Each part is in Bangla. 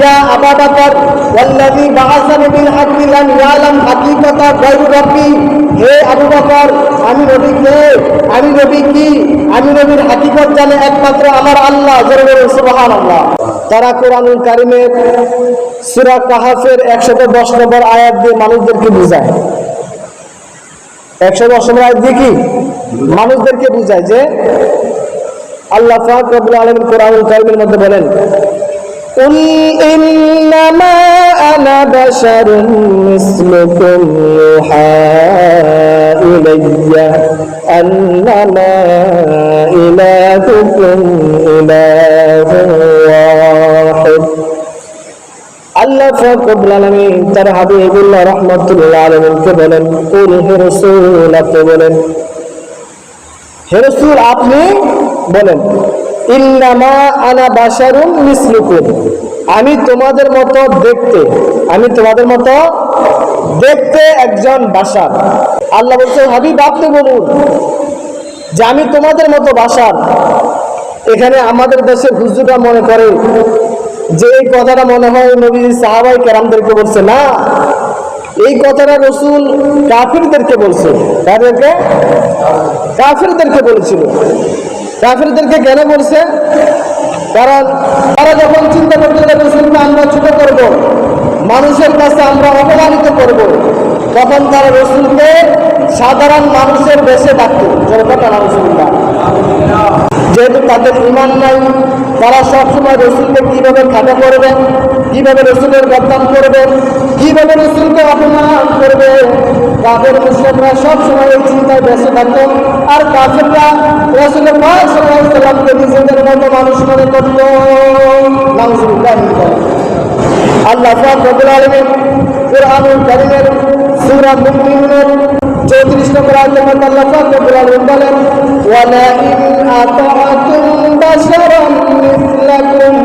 ইয়া আবু বকর ওয়াল্লাযী বাআসানি বিল হাক্কি লাম ইয়ালাম হাকীকাতা গায়রু রাব্বি, হে আবু বকর, আমি নবী কে, আমি নবী কি, আমি নবীর হাকিকত জানে একমাত্র আমার আল্লাহ। জোরে বলুন সুবহানাল্লাহ। তারা কোরআনুল কারীমের সূরা কাহফের 110 নম্বর আয়াত দিয়ে মানুষদেরকে বুঝায়। 110 নম্বর আয়াত দিয়ে কি মানুষদেরকে বুঝায় যে আল্লাহ পাক রব্বুল আলামিন কোরআনুল কারীমের মধ্যে বলেন, কুল ইন্নামা আনা বাশারুম মিসলুকুম ইউহা ইলাইয়া আন্নামা ইলাহুকুম ইলাহুন ওয়াহিদ। আল্লাহ পাক রব্বুল আলামিন তার হাবিবুল্লাহ রাহমাতুল্লাহ আলাইহিকে বলেন, কুল হে রাসূল, আপনি বলেন, হে রাসূল আপনি বলেন, ইন্নামা আনা বাশারুম মিসলুকুম, আমি তোমাদের মতো দেখতে, আমি তোমাদের মতো দেখতে একজন বাশার। আল্লাহ বলছে হাবিব আপনি বলুন যে আমি তোমাদের মতো বাশার। এখানে আমাদের দেশের হুজুররা মনে করে যে এই কথাটা মনে হয় নবী সাহাবায়ে কেরামদেরকে বলছে। না, এই কথাটা রাসূল কাফিরদেরকে বলছে। তাদেরকে কাফিরদেরকে বলেছিল। কাফিরদেরকে কেন বলছে? কারণ তারা যখন চিন্তা করতে রাসূলকে আমরা ছোট করব, মানুষের কাছে আমরা অপমানিত করব, তখন তারা রাসূলকে সাধারণ মানুষের বেশে ডাকত। যেহেতু তাদের ঈমান নাই, তারা সবসময় রাসূলকে কিভাবে খাটো করবে, কিভাবে রাসূলের বদনাম করবে, কিভাবে রাসূলকে অপমান করবে, কাফের মুশরিকরা সবসময় এই চিন্তায় ব্যস্ত থাকত। আর কাফেররা রাসূল পাক সাল্লাল্লাহু আলাইহি ওয়াসাল্লামকে নিজেদের মতো মানুষ মনে করত। নাউযুবিল্লাহ। আল্লাহ পাক রব্বুল আলামিন কুরআনুল কারীমের সূরা মুমিনুনের 34 নম্বর আয়াতে আল্লাহ পাক রব্বুল আলামিন বলেন, ওয়ালা ইন আতাআতুম বাশারান মিসলাকুম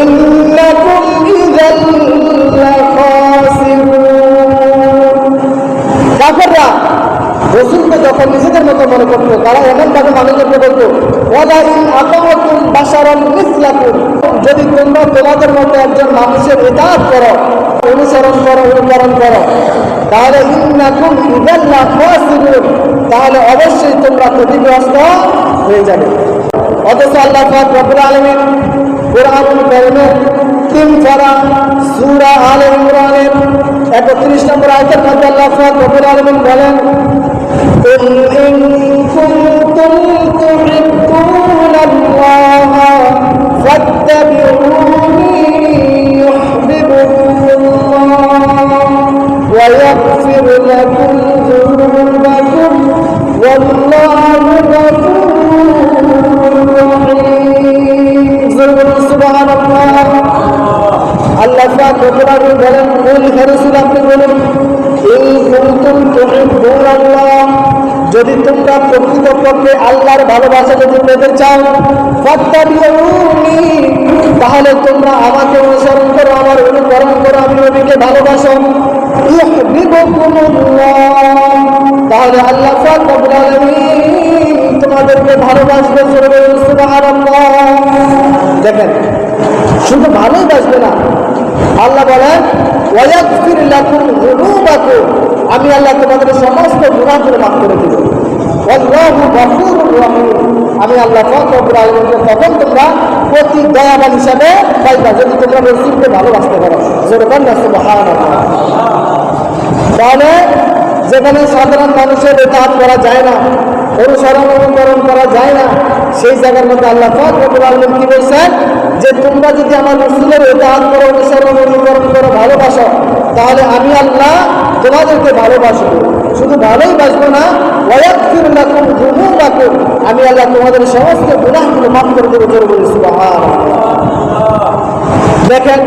ইন্নাকুম ইযাল লাখাসিরুন। কাফেররা রাসূলকে যখন নিজেদের মতো মনে করত, তারা এমনভাবে মানুষদেরকে বলতো, ওয়ালা ইন আতাআতুম বাশারান মিসলাকুম, যদি তোমরা তোমাদের মতো একজন মানুষের ইতাআত করো, অনুসরণ করো, অনুকরণ করো, তাহলে ইন্নাকুম ইযাল লাখাসিরুন, তাহলে অবশ্যই তোমরা ক্ষতিগ্রস্ত হয়ে যাবে। অথচ আল্লাহ পাক রব্বুল আলামিন কুরআনুল কারীমের 3 পারা সূরা আলে ইমরানের 31 নম্বর আয়াতের মধ্যে আল্লাহ পাক রব্বুল আলামিন বলেন, কুল ইন কুনতুম তুহিব্বুনাল্লাহা ফাত্তাবিউনি ইউহিব্বুকুমুল্লাহ ওয়া ইয়াগফির লাকুম যুনুবাকুম ওয়াল্লাহু গফুরুর রাহিম। সুবহানাল্লাহ। আল্লাহ পাক রব্বুল আলামিন বলেন, কুল হে রাসূল আপনি বলুন, ইন কুনতুম তুহিব্বুনাল্লাহ, যদি তোমরা প্রকৃতপক্ষে আল্লাহর ভালোবাসা যদি পেতে চাও, ফাত্তাবিউনি, তাহলে তোমরা আমাকে অনুসরণ করো, আমার অনুকরণ করো, আমি নবীকে ভালোবাসো। ইউহিব্বুকুমুল্লাহ, তাহলে আল্লাহ পাক রব্বুল আলামিন তোমাদেরকে ভালোবাসবে। সুবহানাল্লাহ। দেখেন, শুধু ভালোই বাসবে না, আল্লাহ বলেন ওয়া ইয়াগফির লাকুম যুনুবাকুম, আমি আল্লাহ তোমাদের সমস্ত গুনাহগুলো মাফ করে দেব। আল্লাহু গফুরুর রহিম, আমি আল্লাহ পাক রব্বুল আলামিনকে তখন তোমরা অতি দয়াবান হিসাবে পাইবা, যদি তোমরা রাসূলকে ভালোবাসতে পারো। সুবহানাল্লাহ। তাহলে যেখানে সাধারণ মানুষের ইতাআত করা যায় না, অনুসরণ অনুকরণ করা যায় না, সেই জায়গার মধ্যে আল্লাহ পাক রব্বুল আলামিন কি বলছেন যে তোমরা যদি আমার রাসূলের ইতাআত করো, অনুসরণ অনুকরণ করো, ভালোবাসো, তাহলে আমি আল্লাহ তোমাদেরকে ভালোবাসবো। শুধু ভালোই বাসবো না, ওয়া ইয়াগফির লাকুম যুনুবাকুম, আমি আল্লাহ তোমাদের সমস্ত গুনাহগুলো মাফ করে দেব। জোরে বলি সুবহানাল্লাহ। দেখেন,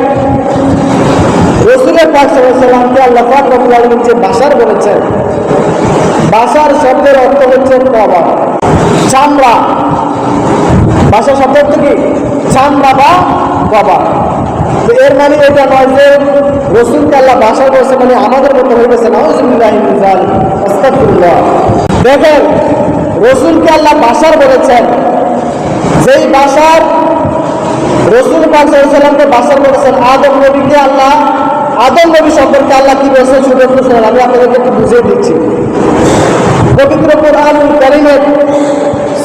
রাসূল পাক সাল্লাল্লাহু আলাইহি ওয়াসাল্লামকে আল্লাহ পাক রব্বুল আলামিন যে বাশার বলেছেন, বাশার শব্দের অর্থ হচ্ছে কবর, চামড়া। বাশার শব্দ অর্থ কি? চামড়া বা কবর। তো এর মানে এটা নয় যে রাসূলকে আল্লাহ বাশার বলেছে মানে আমাদের মতো হয়ে গেছে। নাউযুবিল্লাহি মিন যালিক, আস্তাগফিরুল্লাহ। দেখেন, রাসূলকে আল্লাহ বাশার বলেছেন, যেই বাশার রাসূল পাক সাল্লাল্লাহু আলাইহি ওয়াসাল্লামকে বাশার করেছেন আদম নবীকে আল্লাহ, আদম নবী সম্পর্কে আল্লাহ কি বলেছেন শুনুন, আমি আপনাদেরকে একটু বুঝিয়ে দিচ্ছি। পবিত্র কোরআনুল কারীমের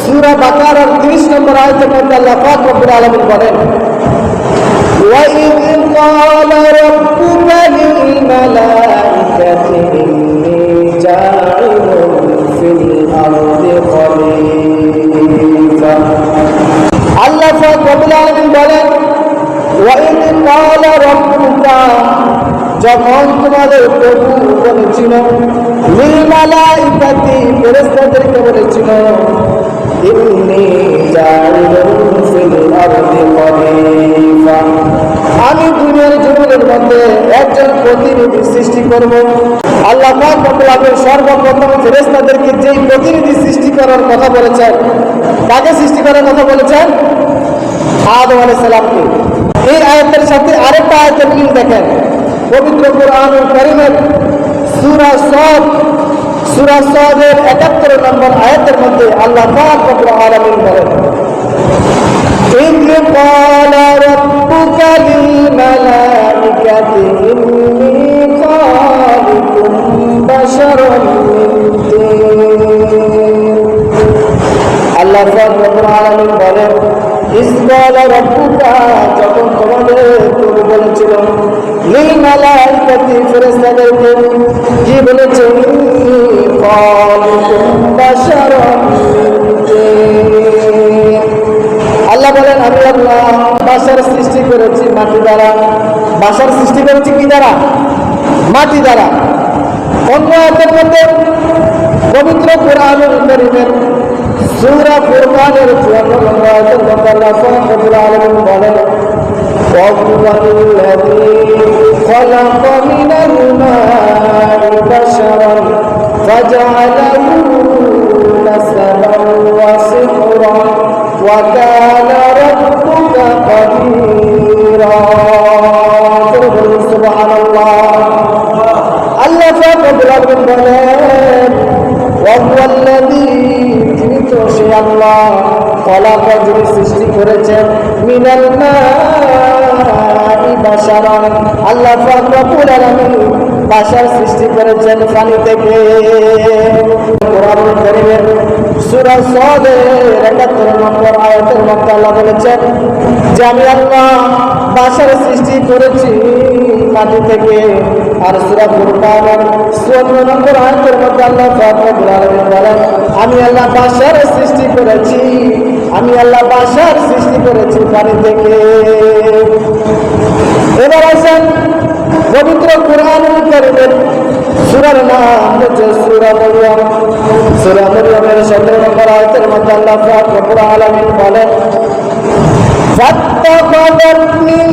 সূরা বাকারার 30 নম্বর আয়াতের মধ্যে আল্লাহ পাক রব্বুল আলামিন বলেন, وَإِذْ قَالَ رَبُّكَ لِلْمَلَائِكَةِ إِنِّي جَاعِلٌ فِي الْأَرْضِ خَلِيفَةً। আল্লাহ পাক রব্বুল আলামিন বলেন, وَإِذْ قَالَ رَبُّكَ, যখন তোমাদের প্রভু বলেছিল, লিল মালাইকাতি, ফেরেশতাদেরকে বলেছিল, ইন্নী জাইলুন ফিল আরদি খলিফা, আমি দুনিয়ার জমিনের মধ্যে একজন প্রতিনিধি সৃষ্টি করব। আল্লাহ পাক রব্বুল আলামিন সর্বপ্রথম ফেরেশতাদেরকে যেই প্রতিনিধি সৃষ্টি করার কথা বলেছেন, তাকে সৃষ্টি করার কথা বলেছেন আদম আলাইহিস সালামকে। এই আয়াতের সাথে আরেকটা আয়াতের মিল দেখেন, পবিত্র কোরআনুল কারীমের সূরা সাদের ৭১ নম্বর আয়াতের মধ্যে আল্লাহ পাক রব্বুল আলামিন বলেন, إِذْ قَالَ رَبُّكَ لِلْمَلَائِكَةِ إِنِّي خَالِقٌ بَشَرًا مِنْ طِينٍ। আল্লাহ পাক রব্বুল আলামিন বলেন, ইজ ক্বালা রাব্বুকা, যখন তোমাদের প্রভু বলেছিল, লিল মালাইকাতি, ফেরেশতাদেরকে কি বলেছে, ইন্নী খালিকুম বাশারান মিন তিন। আল্লাহ বলেন, আমি আল্লাহ বাশার সৃষ্টি করেছি মাটি দ্বারা। বাশার সৃষ্টি করেছি কি দ্বারা? মাটি দ্বারা। অন্য আয়াতের মধ্যে পবিত্র কোরআনুল কারীমের সূরা ফুরকানের ৫৪ নম্বর আয়াতের মধ্যে আল্লাহ পাক রব্বুল আলামিন বলেন, ওয়াহুয়াল্লাযী খালাকা মিনাল মাই বাশারান ফাজআলাহু নাসাবান ওয়া সিহরান ওয়া কানা রাব্বুকা কাদীরা। সুবহানাল্লাহ। আল্লাহ পাক রব্বুল আলামিন বলেন, ওয়াহুয়াল্লাযী, সে আল্লাহ, খলাকা, যিনি সৃষ্টি করেছেন, মিনাল মাই বাশারান, আল্লাহ পাক রব্বুল আলামিন বাশার সৃষ্টি করেছেন পানি থেকে। কোরআনুল কারীমের সূরা সাদের ৭১ নম্বর আয়াতের মধ্যে আল্লাহ বলেছেন যে আমি আল্লাহ বাশার সৃষ্টি করেছি মাটি থেকে। আর সূরা ফুরকানের ৫৪ নম্বর আয়াতের মধ্যে আল্লাহ পাক রব্বুল আলামিন বলেন, আমি আল্লাহ বাশার সৃষ্টি করেছি, আমি আল্লাহ বাশার সৃষ্টি করেছি পানি থেকে। এবার আসেন পবিত্র কোরআনুল কারীমের সূরার নাম হচ্ছে সূরা মরিয়ম। সূরা মরিয়মের ১৭ নম্বর আয়াতের মধ্যে আল্লাহ পাক রব্বুল আলামিন বলেন, ফাত্তাখাযাত মিন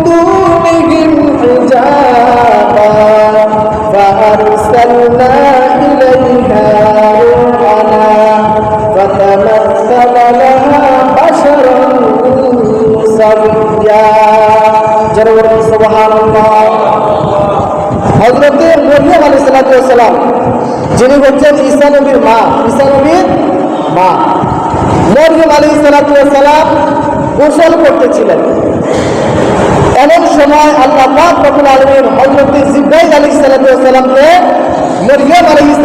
দুনিহিম হিজাবা ফাআরসালনা ইলাইহা রূহানা ফাতামাসসালা লাহা বাশারান সাবিয়্যা। যারা বলেন সুবহানাল্লাহ। হযরত মরিয়ম আলাইহিস সালাম, যিনি হচ্ছেন ঈসা নবীর মা, মরিয়ম আলাইহিস সালাম গোসল করতেছিলেন। এমন সময় আল্লাহ পাক রব্বুল আলামিন হযরত জিবরাইল আলাইহিস সালামকে মরিয়ম আলাইহিস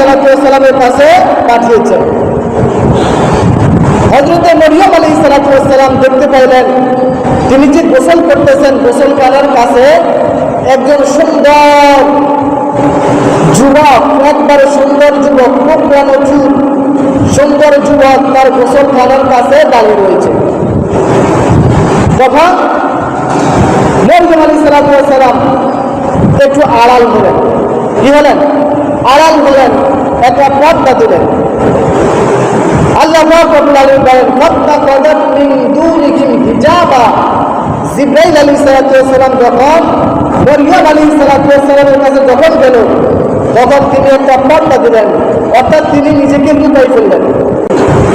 সালামের কাছে পাঠিয়েছেন। হযরত মরিয়ম আলাইহিস সালাম দেখতে পাইলেন তিনি যে গোসল করতেছেন, গোসলখানার কাছে একজন সুন্দর যুবক, একবারে সুন্দর যুবক, খুব ঘন চুল, সুন্দর যুবক তার গোসলখানার কাছে দাঁড়িয়ে রয়েছে। তখন মরিয়ম আলাইহিস সালাম একটু আড়াল হলেন। কি হলেন? আড়াল হলেন, একটা পর্দা দিলেন। আল্লাহ পাক রব্বুল আলামিন বলেন, ফাত্তাখাযাত মিন দুনিহিম হিজাবা। জিবরাইল আলাইহিস সালাম যখন মরিয়ম আলাইহিস সালামের কাছে যখন গেল, তখন তিনি একটা পর্দা দিলেন, অর্থাৎ তিনি নিজেকে লুকাই ফেললেন।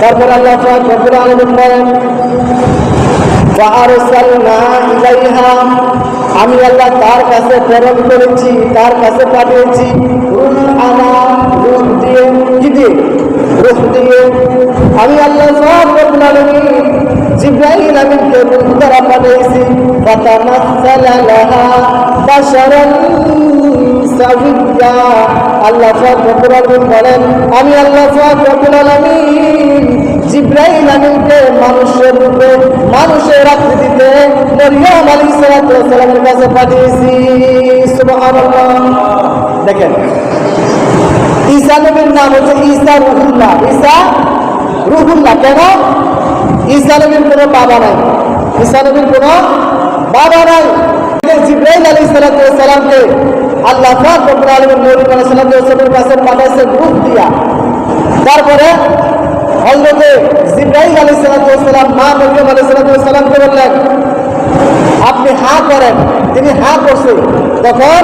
তারপর আল্লাহ পাক রব্বুল আলামিন বলেন, ফাআরসালনা ইলাইহা, আমি আল্লাহ তার কাছে প্রেরণ করেছি, তার কাছে পাঠিয়েছি রূহানা, রূহ দিয়ে। কি দিয়ে? রূহ দিয়ে। আমি আল্লাহ রব্বুল আলামিন জিবরাইল আমিনকে রূহ দ্বারা পাঠিয়েছি, ফাতামাসসালা লাহা বাশারান সাওয়্যা। আল্লাহ পাক রব্বুল আলামিন বলেন, আমি আল্লাহ পাক রব্বুল আলামিন জিবরাইল আমিনকে মানুষের রূপে, মানুষের আকৃতিতে মরিয়ম আলাইহিস সালামের কাছে পাঠিয়েছি। সুবহানাল্লাহ। দেখেন, ঈসা নবীর নাম হচ্ছে ঈসা রুহুল্লাহ। ঈসা রুহুল্লাহ। কেন? ঈসা নবীর কোনো বাবা নাই। ঈসা নবীর কোনো বাবা নাই। জিবরাইল আলাইহিস সালামকে আল্লাহ পাক রব্বুল আলামিন মরিয়ম আলাইহিস সালামের কাছে পাঠাইছেন রূহ দিয়া। তারপরে হযরতে জিবরাইল আলাইহিস সালাম মা মরিয়ম আলাইহিস সালামকে বললেন, আপনি হা করেন। তিনি হা করছে। তখন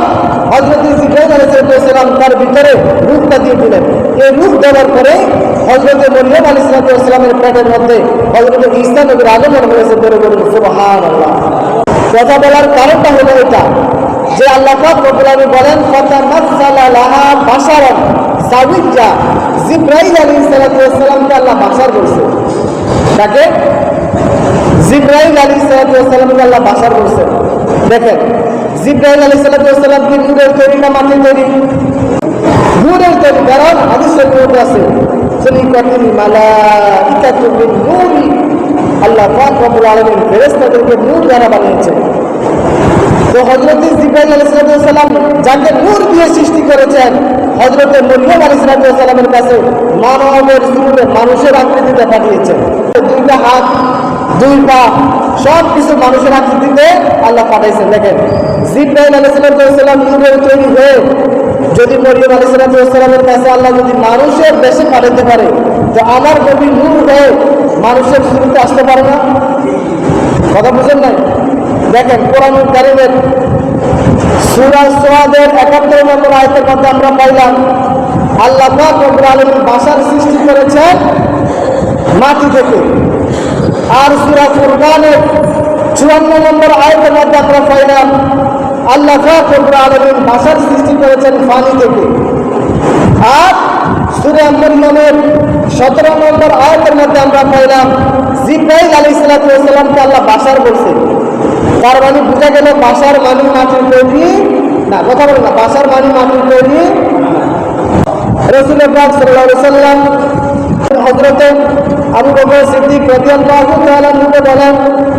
হযরতে জিবরাইল আলাইহিস সালাম তার ভিতরে রূহটা দিয়ে দিলেন। এই রূহ দেওয়ার পরে হযরতে মরিয়ম আলাইহিস সালামের পেটের মধ্যে হযরতে ঈসা নবীর আগমন হয়েছে। বলে বলুন সুবহানাল্লাহ। কথা বলার কারণটা হলো এটা যে আল্লাহ পাক রব্বুল আলামিন বলেন, ফাতামাসসালা লাহা বাশারান সাওয়্যা। জিবরাইল আলাইহিস সালামকে আল্লাহ বাশার বলছে। তাকে জিবরাইল আলাইহিস সালামকে আল্লাহ বাশার বলছে। দেখেন, জিবরাইল আলাইহিস সালাম কি নূরের তৈরি না মাটির তৈরি? নূরের তৈরি। কারণ হাদিসের মধ্যে আছে, খলিকাতুল মালাইকাতু মিন নূরি। আল্লাহ পাক রব্বুল আলামিন ফেরেশতাদেরকে নূর দ্বারা বানিয়েছেন। তো হযরতে জিবরাইল আলাইহিস সালাম যাকে নূর দিয়ে সৃষ্টি করেছেন, হযরতে মরিয়ম আলাইহিস সালামের কাছে মানবের রূপে, মানুষের আকৃতিতে পাঠিয়েছেন। দুইটা হাত, দুই পা, সব কিছু মানুষের আকৃতিতে আল্লাহ পাঠাইছেন। দেখেন, জিবরাইল আলাইহিস সালাম নূরের তৈরি হয়ে যদি মরিয়ম আলাইহিস সালামের কাছে আল্লাহ যদি মানুষের দেশে পাঠাতে পারে, তো আমার নবী নূর হয়ে মানুষের শুরুতে আসতে পারে না? কথা বুঝেন নাই? দেখেন, কোরআনুল কারীমের সূরা সুআদের ৭১ নম্বর আয়াতের মধ্যে আমরা পাইলাম আল্লাহ পাক রব্বুল আলামিন বাশার সৃষ্টি করেছেন মাটি থেকে। আর সূরা ফুরকানের ৫৪ নম্বর আয়াতের মধ্যে আমরা পাইলাম আল্লাহ পাক রব্বুল আলামিন বাশার সৃষ্টি করেছেন পানি থেকে। আর সূরা মরিয়মের ১৭ নম্বর আয়াতের মধ্যে আমরা পাইলাম জিবরাইল আলাইহিস সালামকে আল্লাহ বাশার বলছে। তার মানে বোঝা গেল বাশার মানে মাটির তৈরি না। কথা বলেন না, বাশার মানে মাটির তৈরি। রাসূল পাক সাল্লাল্লাহু আলাইহি ওয়াসাল্লাম হযরতে আবু বকর সিদ্দিক রাদিয়াল্লাহু তাআলা আনহু বলেন,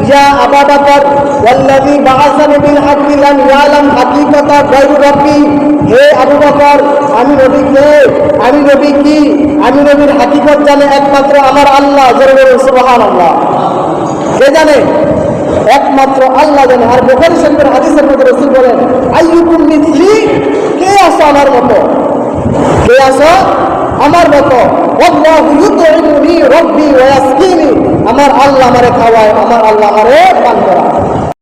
ইয়া আবু বকর ওয়াল্লাযী বাআসানি বিল হাক্কি লাম ইয়ালাম হাকিকাতা গায়রু রাব্বি। হে আবু বকর, আমি নবী কে? আমি নবী কি? আমি নবীর হাকিকত জানে একমাত্র আমার আল্লাহ। জোরে বলুন সুবহানাল্লাহ। কে জানে? একমাত্র আল্লাহ জানে। আর বুখারী শরীফের হাদিসের মধ্যে রাসূল বলেন, আইয়ুকুম মিথলি, কে আছে আমার মতো? কে আছে আমার মতো? আল্লাহু ইউতঈমুনি রাব্বি ওয়া ইয়াসকিনি, আমার আল্লাহ আমারে খাওয়ায়, আমার আল্লাহ আমারে পান করায়।